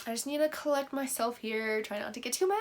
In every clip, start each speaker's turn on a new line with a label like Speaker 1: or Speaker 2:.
Speaker 1: I just need to collect myself here, try not to get too mad.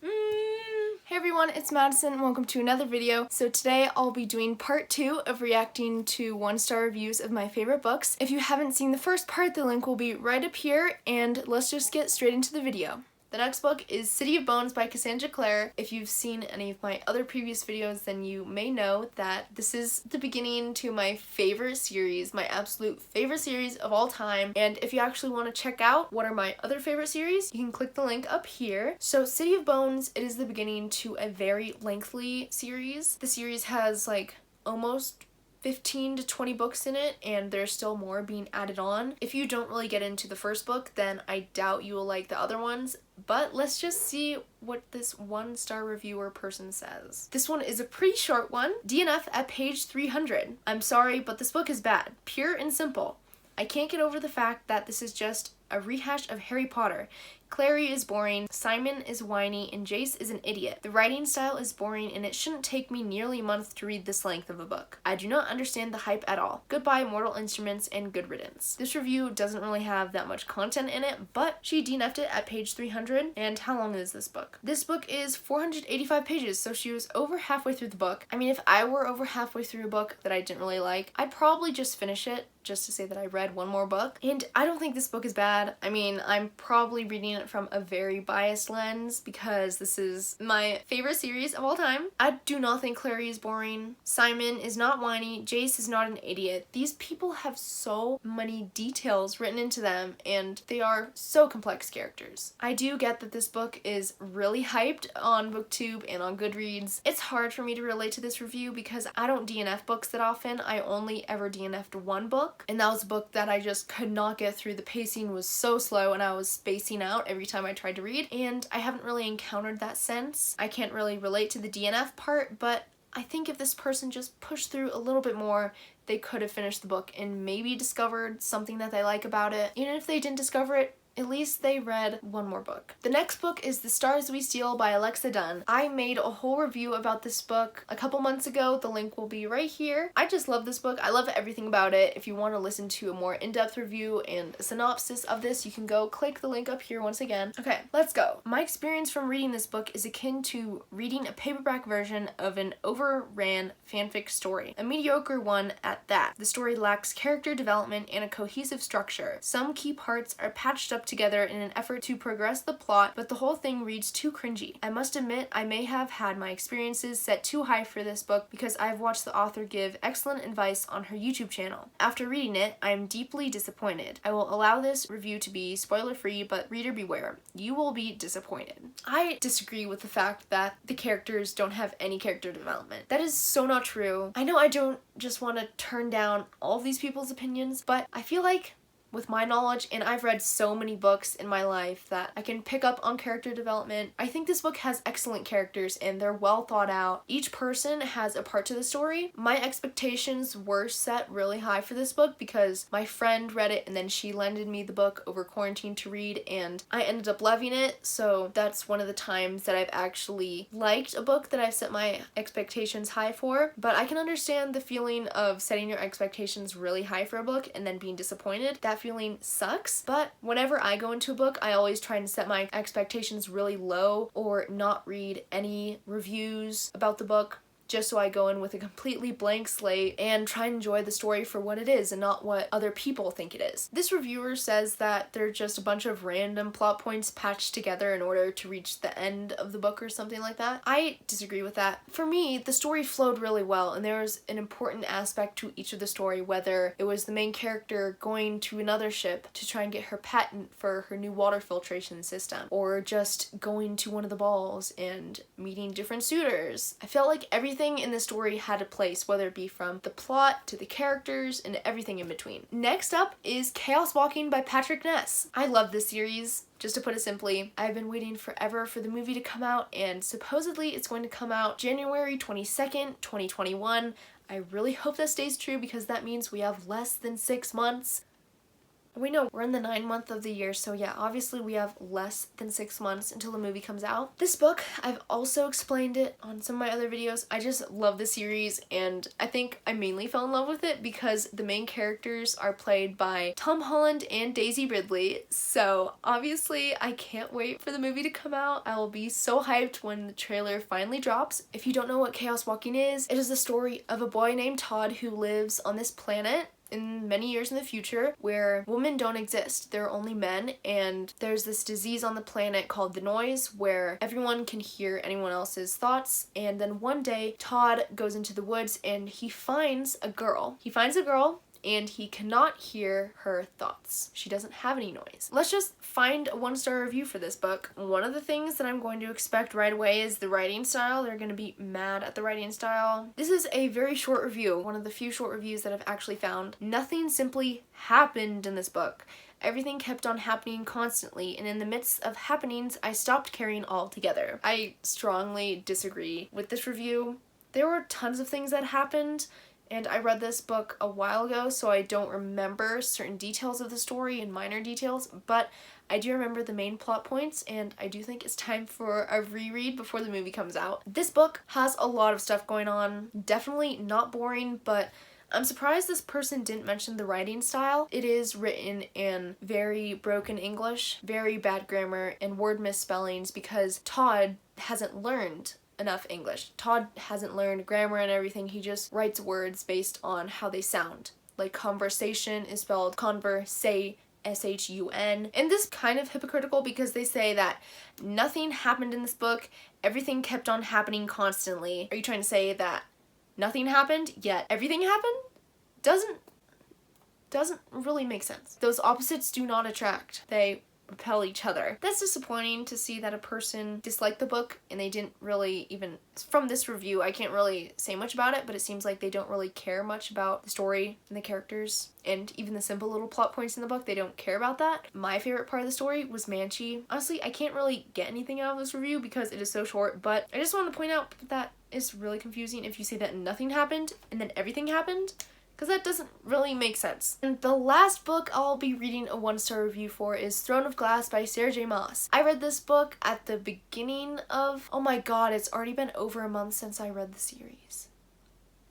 Speaker 1: Hey everyone, it's Madison and welcome to another video. So today I'll be doing part 2 of reacting to 1-star reviews of my favorite books. If you haven't seen the first part, the link will be right up here, and let's just get straight into the video. The next book is City of Bones by Cassandra Clare. If you've seen any of my other previous videos, then you may know that this is the beginning to my favorite series, my absolute favorite series of all time. And if you actually want to check out what are my other favorite series, you can click the link up here. So City of Bones, it is the beginning to a very lengthy series. The series has like almost 15 to 20 books in it, and there's still more being added on. If you don't really get into the first book, then I doubt you will like the other ones, but let's just see what this 1-star reviewer person says. This one is a pretty short one. DNF at page 300. I'm sorry, but this book is bad. Pure and simple. I can't get over the fact that this is just a rehash of Harry Potter. Clary is boring, Simon is whiny, and Jace is an idiot. The writing style is boring, and it shouldn't take me nearly a month to read this length of a book. I do not understand the hype at all. Goodbye, Mortal Instruments, and good riddance. This review doesn't really have that much content in it, but she DNF'd it at page 300. And how long is this book? This book is 485 pages, so she was over halfway through the book. I mean, if I were over halfway through a book that I didn't really like, I'd probably just finish it, just to say that I read one more book. And I don't think this book is bad. I mean, I'm probably reading it from a very biased lens because this is my favorite series of all time. I do not think Clary is boring. Simon is not whiny. Jace is not an idiot. These people have so many details written into them, and they are so complex characters. I do get that this book is really hyped on BookTube and on Goodreads. It's hard for me to relate to this review because I don't DNF books that often. I only ever DNF'd one book, and that was a book that I just could not get through. The pacing was so slow and I was spacing out every time I tried to read, and I haven't really encountered that since. I can't really relate to the DNF part, but I think if this person just pushed through a little bit more, they could have finished the book and maybe discovered something that they like about it. Even if they didn't discover it, at least they read one more book. The next book is The Stars We Steal by Alexa Dunn. I made a whole review about this book a couple months ago. The link will be right here. I just love this book. I love everything about it. If you want to listen to a more in-depth review and a synopsis of this, you can go click the link up here once again. Okay, let's go. My experience from reading this book is akin to reading a paperback version of an overran fanfic story. A mediocre one at that. The story lacks character development and a cohesive structure. Some key parts are patched up together in an effort to progress the plot, but the whole thing reads too cringy. I must admit, I may have had my experiences set too high for this book because I've watched the author give excellent advice on her YouTube channel. After reading it, I am deeply disappointed. I will allow this review to be spoiler-free, but reader beware. You will be disappointed. I disagree with the fact that the characters don't have any character development. That is so not true. I know I don't just want to turn down all of these people's opinions, but I feel like with my knowledge, and I've read so many books in my life that I can pick up on character development. I think this book has excellent characters and they're well thought out. Each person has a part to the story. My expectations were set really high for this book because my friend read it and then she lended me the book over quarantine to read, and I ended up loving it. So that's one of the times that I've actually liked a book that I've set my expectations high for. But I can understand the feeling of setting your expectations really high for a book and then being disappointed. That feeling sucks, but whenever I go into a book, I always try and set my expectations really low or not read any reviews about the book, just so I go in with a completely blank slate and try and enjoy the story for what it is and not what other people think it is. This reviewer says that they're just a bunch of random plot points patched together in order to reach the end of the book or something like that. I disagree with that. For me, the story flowed really well, and there was an important aspect to each of the story, whether it was the main character going to another ship to try and get her patent for her new water filtration system, or just going to one of the balls and meeting different suitors. I felt like everything in the story had a place, whether it be from the plot to the characters and everything in between. Next up is Chaos Walking by Patrick Ness. I love this series. Just to put it simply, I've been waiting forever for the movie to come out, and supposedly it's going to come out January 22nd, 2021. I really hope that stays true because that means we have less than 6 months. We know we're in the 9th month of the year, so yeah, obviously we have less than 6 months until the movie comes out. This book, I've also explained it on some of my other videos. I just love the series, and I think I mainly fell in love with it because the main characters are played by Tom Holland and Daisy Ridley, so obviously I can't wait for the movie to come out. I will be so hyped when the trailer finally drops. If you don't know what Chaos Walking is, it is the story of a boy named Todd who lives on this planet in many years in the future where women don't exist. There are only men, and there's this disease on the planet called the noise where everyone can hear anyone else's thoughts. And then one day Todd goes into the woods and he finds a girl. And he cannot hear her thoughts. She doesn't have any noise. Let's just find a 1-star review for this book. One of the things that I'm going to expect right away is the writing style. They're going to be mad at the writing style. This is a very short review, one of the few short reviews that I've actually found. Nothing simply happened in this book. Everything kept on happening constantly, and in the midst of happenings, I stopped caring altogether. I strongly disagree with this review. There were tons of things that happened, and I read this book a while ago, so I don't remember certain details of the story and minor details, but I do remember the main plot points, and I do think it's time for a reread before the movie comes out. This book has a lot of stuff going on, definitely not boring, but I'm surprised this person didn't mention the writing style. It is written in very broken English, very bad grammar, and word misspellings because Todd hasn't learned enough English. Todd hasn't learned grammar and everything. He just writes words based on how they sound. Like conversation is spelled conversation, S-H-U-N. And this is kind of hypocritical because they say that nothing happened in this book, everything kept on happening constantly. Are you trying to say that nothing happened, yet everything happened? Doesn't really make sense. Those opposites do not attract. They repel each other. That's disappointing to see that a person disliked the book and they didn't really even, from this review, I can't really say much about it, but it seems like they don't really care much about the story and the characters and even the simple little plot points in the book. They don't care about that. My favorite part of the story was Manchi. Honestly, I can't really get anything out of this review because it is so short, but I just wanted to point out that it's really confusing if you say that nothing happened and then everything happened, because that doesn't really make sense. And the last book I'll be reading a 1-star review for is Throne of Glass by Sarah J. Maas. I read this book at the beginning of, oh my god, it's already been over a month since I read the series.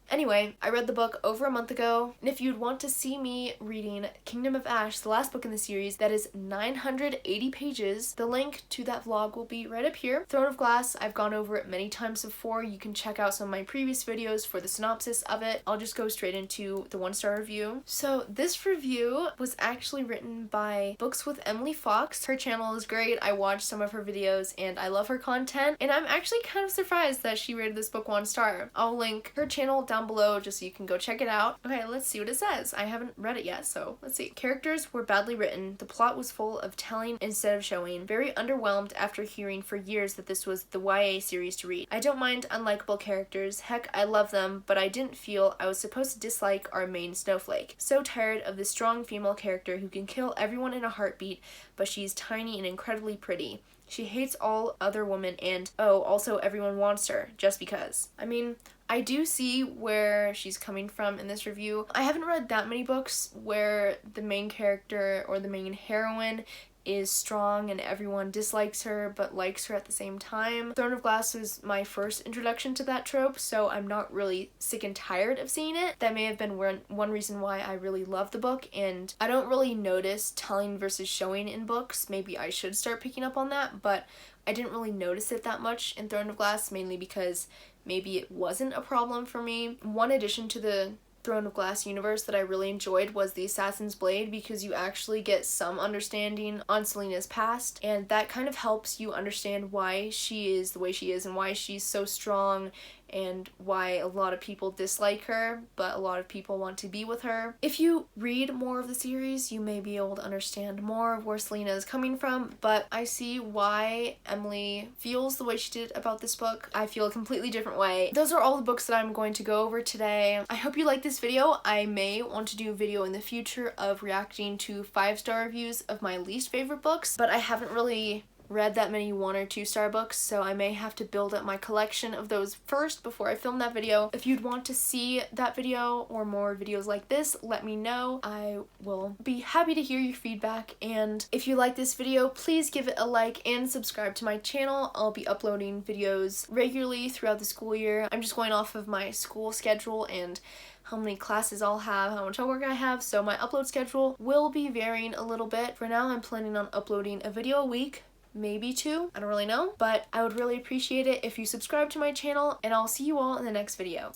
Speaker 1: Anyway, I read the book over a month ago, and if you'd want to see me reading Kingdom of Ash, the last book in the series, that is 980 pages, the link to that vlog will be right up here. Throne of Glass, I've gone over it many times before. You can check out some of my previous videos for the synopsis of it. I'll just go straight into the 1-star review. So this review was actually written by Books with Emily Fox. Her channel is great. I watched some of her videos and I love her content, and I'm actually kind of surprised that she rated this book 1 star. I'll link her channel down below just so you can go check it out. Okay, let's see what it says. I haven't read it yet, so let's see. Characters were badly written. The plot was full of telling instead of showing. Very underwhelmed after hearing for years that this was the YA series to read. I don't mind unlikable characters. Heck, I love them, but I didn't feel I was supposed to dislike our main snowflake. So tired of this strong female character who can kill everyone in a heartbeat, but she's tiny and incredibly pretty. She hates all other women and, oh, also everyone wants her, just because. I mean, I do see where she's coming from in this review. I haven't read that many books where the main character or the main heroine is strong and everyone dislikes her but likes her at the same time. Throne of Glass was my first introduction to that trope, so I'm not really sick and tired of seeing it. That may have been one reason why I really love the book, and I don't really notice telling versus showing in books. Maybe I should start picking up on that, but I didn't really notice it that much in Throne of Glass, mainly because maybe it wasn't a problem for me. One addition to the Throne of Glass universe that I really enjoyed was the Assassin's Blade, because you actually get some understanding on Selena's past, and that kind of helps you understand why she is the way she is and why she's so strong and why a lot of people dislike her, but a lot of people want to be with her. If you read more of the series, you may be able to understand more of where Selena is coming from, but I see why Emily feels the way she did about this book. I feel a completely different way. Those are all the books that I'm going to go over today. I hope you like this video. I may want to do a video in the future of reacting to 5-star reviews of my least favorite books, but I haven't really read that many 1 or 2 star books, so I may have to build up my collection of those first before I film that video. If you'd want to see that video or more videos like this, let me know. I will be happy to hear your feedback, and if you like this video, please give it a like and subscribe to my channel. I'll be uploading videos regularly throughout the school year. I'm just going off of my school schedule and how many classes I'll have, how much homework I have, so my upload schedule will be varying a little bit. For now, I'm planning on uploading a video a week, maybe 2, I don't really know, but I would really appreciate it if you subscribe to my channel, and I'll see you all in the next video.